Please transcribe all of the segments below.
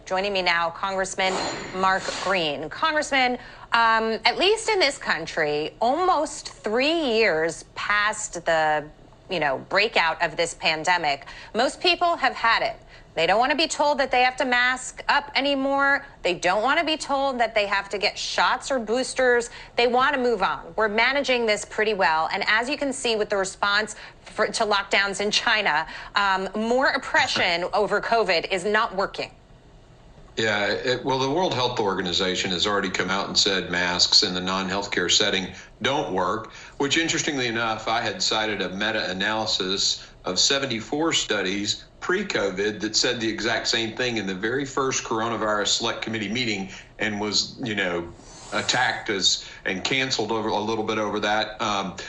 Joining me now, Congressman Mark Green. Congressman, at least in this country, almost 3 years past the, breakout of this pandemic, most people have had it. They don't want to be told that they have to mask up anymore. They don't want to be told that they have to get shots or boosters. They want to move on. We're managing this pretty well. And as you can see with the response to lockdowns in China, more oppression over COVID is not working. Yeah, well, the World Health Organization has already come out and said masks in the non-healthcare setting don't work, which interestingly enough, I had cited a meta-analysis of 74 studies pre-COVID that said the exact same thing in the very first coronavirus select committee meeting and was, attacked and canceled over a little bit over that. Look,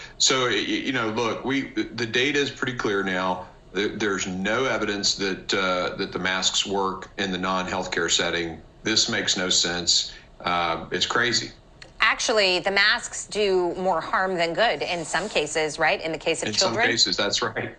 the data is pretty clear now. There's no evidence that the masks work in the non-healthcare setting. This makes no sense. It's crazy. Actually, the masks do more harm than good in some cases, right? In the case of children. In some cases, that's right.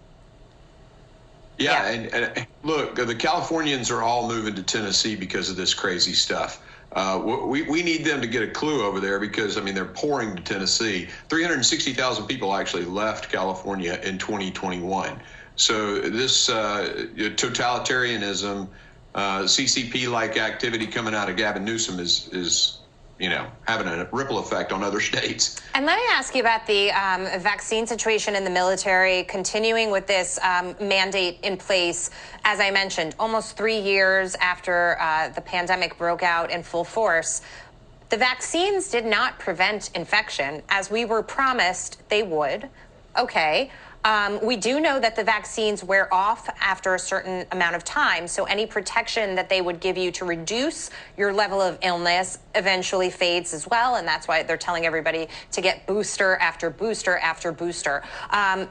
Yeah. And look, the Californians are all moving to Tennessee because of this crazy stuff. We need them to get a clue over there because, they're pouring to Tennessee. 360,000 people actually left California in 2021. So this totalitarianism, CCP-like activity coming out of Gavin Newsom is having a ripple effect on other states. And let me ask you about the vaccine situation in the military, continuing with this mandate in place, as I mentioned, almost 3 years after the pandemic broke out in full force. The vaccines did not prevent infection, as we were promised they would. Okay. We do know that the vaccines wear off after a certain amount of time, so any protection that they would give you to reduce your level of illness eventually fades as well, and that's why they're telling everybody to get booster after booster after booster.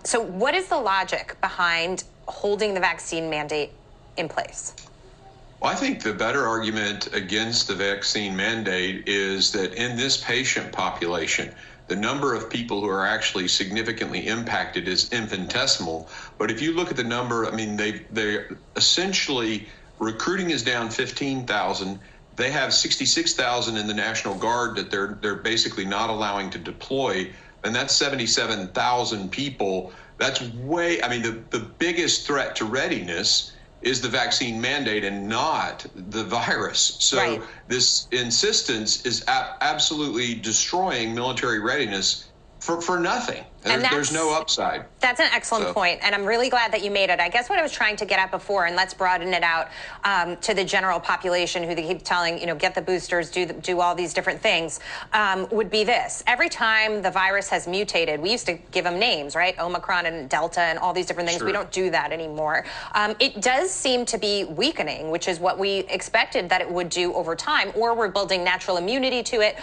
So what is the logic behind holding the vaccine mandate in place? Well, I think the better argument against the vaccine mandate is that in this patient population, the number of people who are actually significantly impacted is infinitesimal. But if you look at the number, they're essentially, recruiting is down 15,000. They have 66,000 in the National Guard that they're basically not allowing to deploy. And that's 77,000 people. That's the biggest threat to readiness is the vaccine mandate and not the virus. So right. This insistence is absolutely destroying military readiness for nothing. There's no upside. That's an excellent point, and I'm really glad that you made it. I guess what I was trying to get at before, and let's broaden it out to the general population who they keep telling, get the boosters, do all these different things, would be this. Every time the virus has mutated, we used to give them names, right? Omicron and Delta and all these different things. Sure. We don't do that anymore. It does seem to be weakening, which is what we expected that it would do over time, or we're building natural immunity to it,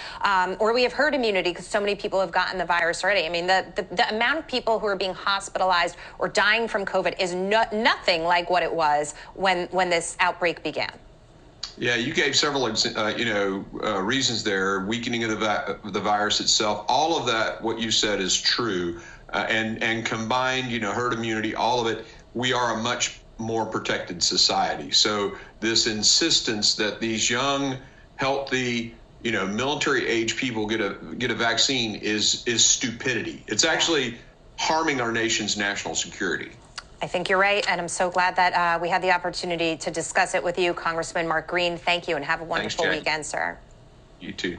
or we have herd immunity because so many people have gotten the virus already. The amount of people who are being hospitalized or dying from COVID is nothing like what it was when this outbreak began. Yeah, you gave several reasons there. Weakening of the virus itself. All of that, what you said, is true. And combined, herd immunity, all of it, we are a much more protected society. So this insistence that these young, healthy, military age people get a vaccine is stupidity. It's actually harming our nation's national security. I think you're right, and I'm so glad that we had the opportunity to discuss it with you, Congressman Mark Green. Thank you, and have a wonderful weekend, sir. You too.